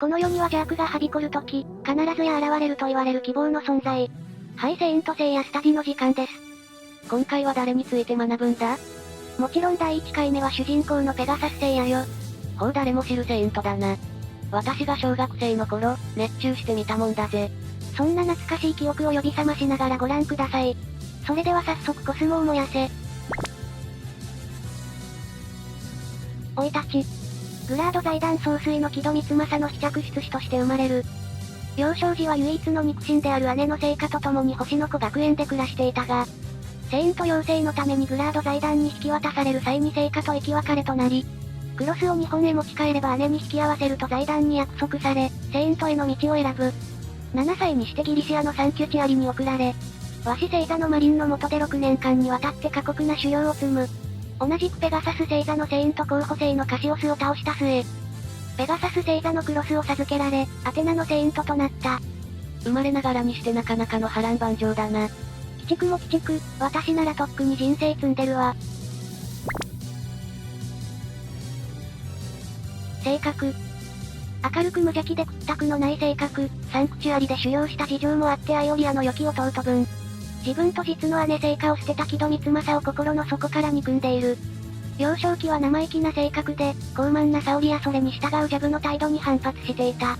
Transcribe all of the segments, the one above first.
この世には邪悪がはびこるとき、必ずや現れると言われる希望の存在。はい、聖イント聖夜スタディの時間です。今回は誰について学ぶんだ？もちろん第1回目は主人公のペガサス聖夜よ。ほう、誰も知る聖イントだな。私が小学生の頃、熱中してみたもんだぜ。そんな懐かしい記憶を呼び覚ましながらご覧ください。それでは早速コスモを燃やせ。生い立ち。グラード財団総帥の木戸光政の飛脚出子として生まれる。幼少時は唯一の肉親である姉の聖火と共に星の子学園で暮らしていたが、聖イント養成のためにグラード財団に引き渡される際に聖火と生き別れとなり、クロスを日本へ持ち帰れば姉に引き合わせると財団に約束され、聖イントへの道を選ぶ。7歳にしてギリシアのサンキュチアリに送られ、和紙星座のマリンの下で6年間にわたって過酷な修行を積む。同じくペガサス星座の聖イント候補生のカシオスを倒した末、ペガサス星座のクロスを授けられ、アテナの聖イントとなった。生まれながらにしてなかなかの波乱万丈だな。鬼畜も鬼畜、私ならとっくに人生積んでるわ。性格。明るく無邪気で屈託のない性格、サンクチュアリで修行した事情もあってアイオリアの良き弟分。自分と実の姉聖火を捨てた木戸光政を心の底から憎んでいる。幼少期は生意気な性格で、傲慢な沙織やそれに従うジャブの態度に反発していた。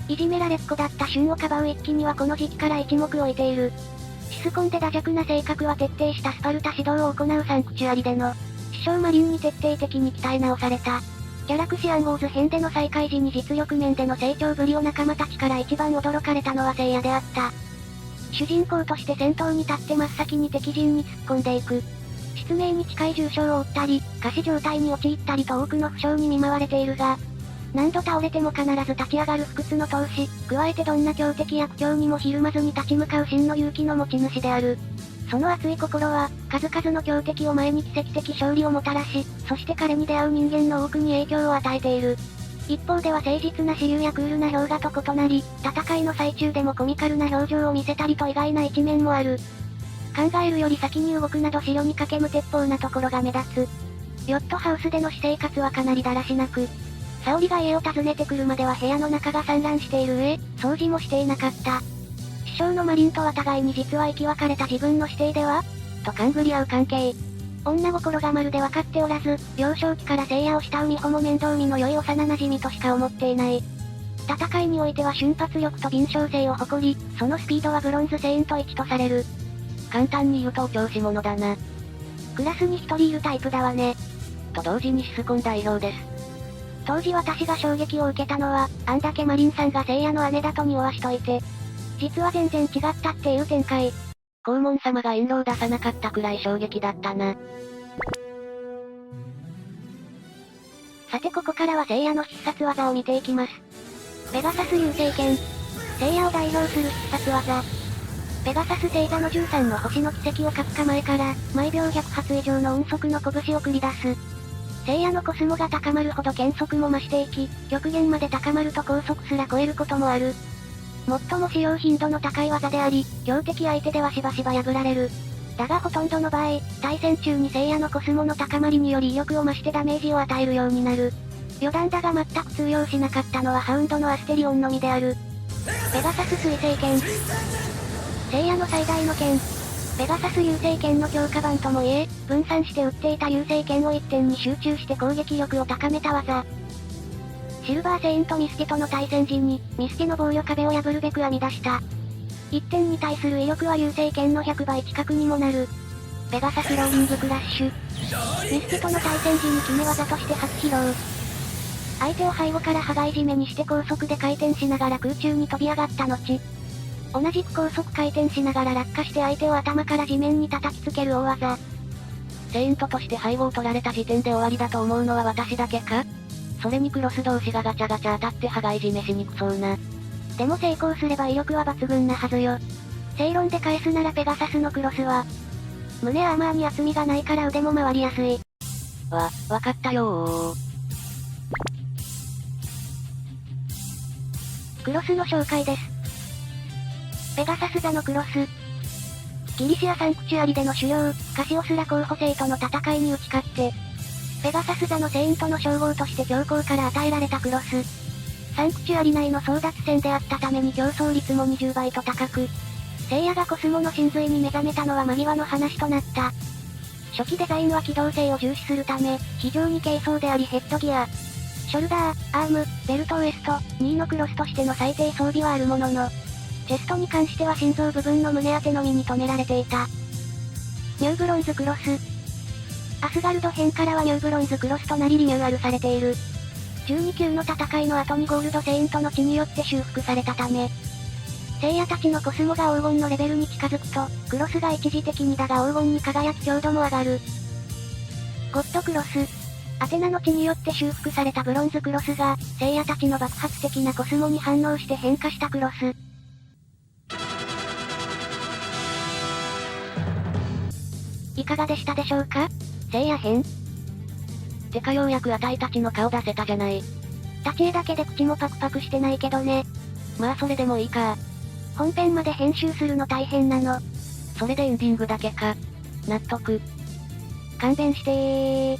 いじめられっ子だった俊をかばう一揆にはこの時期から一目置いている。シスコンで惰弱な性格は徹底したスパルタ指導を行うサンクチュアリでの、師匠マリンに徹底的に鍛え直された。ギャラクシアンウォーズ編での再会時に実力面での成長ぶりを仲間たちから一番驚かれたのは聖夜であった。主人公として先頭に立って真っ先に敵陣に突っ込んでいく。失明に近い重傷を負ったり、仮死状態に陥ったりと多くの負傷に見舞われているが、何度倒れても必ず立ち上がる不屈の闘志、加えてどんな強敵や苦境にもひるまずに立ち向かう真の勇気の持ち主である。その熱い心は、数々の強敵を前に奇跡的勝利をもたらし、そして彼に出会う人間の多くに影響を与えている。一方では誠実な支流やクールな氷河と異なり、戦いの最中でもコミカルな表情を見せたりと意外な一面もある。考えるより先に動くなど資料にかけ無鉄砲なところが目立つ。ヨットハウスでの私生活はかなりだらしなく、沙織が家を訪ねてくるまでは部屋の中が散乱している上、掃除もしていなかった。師匠のマリンとは互いに実は生き別れた自分の師弟ではと勘ぐり合う関係。女心がまるで分かっておらず、幼少期から聖夜を慕う美穂も面倒見の良い幼馴染としか思っていない。戦いにおいては瞬発力と敏捷性を誇り、そのスピードはブロンズ聖イント1とされる。簡単に言うとお調子者だな。クラスに一人いるタイプだわね。と同時にシスコン代表です。当時私が衝撃を受けたのは、あんだけマリンさんが聖夜の姉だと匂わしといて、実は全然違ったっていう展開。黄門様が印籠を出さなかったくらい衝撃だったな。さてここからは聖夜の必殺技を見ていきます。ペガサス流星剣。聖夜を代表する必殺技。ペガサス星座の13の星の奇跡を書く構えから、毎秒100発以上の音速の拳を繰り出す。聖夜のコスモが高まるほど剣速も増していき、極限まで高まると高速すら超えることもある。最も使用頻度の高い技であり、強敵相手ではしばしば破られる。だがほとんどの場合、対戦中に聖夜のコスモの高まりにより威力を増してダメージを与えるようになる。余談だが全く通用しなかったのはハウンドのアステリオンのみである。ペガサス水星剣。聖夜の最大の剣。ペガサス流星剣の強化版ともいえ、分散して撃っていた流星剣を一点に集中して攻撃力を高めた技。シルバーセイントミスティとの対戦時に、ミスティの防御壁を破るべく編み出した。一点に対する威力は流星剣の100倍近くにもなる。ペガサスローリングクラッシュ。ミスティとの対戦時に決め技として初披露。相手を背後から羽交い締めにして高速で回転しながら空中に飛び上がった後、同じく高速回転しながら落下して相手を頭から地面に叩きつける大技。セイントとして背後を取られた時点で終わりだと思うのは私だけか？それにクロス同士がガチャガチャ当たって羽交い締めしにくそうな。でも成功すれば威力は抜群なはずよ。正論で返すならペガサスのクロスは、胸アーマーに厚みがないから腕も回りやすい。わかったよー。クロスの紹介です。ペガサス座のクロス。ギリシアサンクチュアリでの修行、カシオスラ候補生との戦いに打ち勝って、ペガサス座のセイントの称号として教皇から与えられたクロス。サンクチュアリ内の争奪戦であったために競争率も20倍と高く、聖夜がコスモの真髄に目覚めたのは間際の話となった。初期デザインは機動性を重視するため、非常に軽装でありヘッドギア、ショルダー、アーム、ベルトウエスト、2のクロスとしての最低装備はあるものの、チェストに関しては心臓部分の胸当てのみに留められていた。ニューブロンズクロス。アスガルド編からはニューブロンズクロスとなりリニューアルされている。12級の戦いの後にゴールドセイントの血によって修復されたため、聖夜たちのコスモが黄金のレベルに近づくと、クロスが一時的にだが黄金に輝き強度も上がる。ゴッドクロス。アテナの血によって修復されたブロンズクロスが、聖夜たちの爆発的なコスモに反応して変化したクロス。いかがでしたでしょうか？聖夜編。てかようやくアタイたちの顔出せたじゃない。立ち絵だけで口もパクパクしてないけどね。まあそれでもいいか。本編まで編集するの大変なの。それでエンディングだけか。納得。勘弁してー。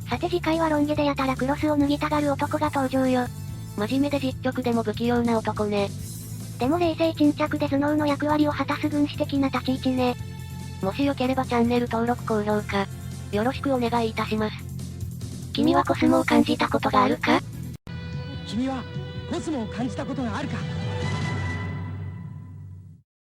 さて次回はロン毛でやたらクロスを脱ぎたがる男が登場よ。真面目で実直でも不器用な男ね。でも冷静沈着で頭脳の役割を果たす軍師的な立ち位置ね。もしよければチャンネル登録高評価、よろしくお願いいたします。君はコスモを感じたことがあるか？君はコスモを感じたことがあるか？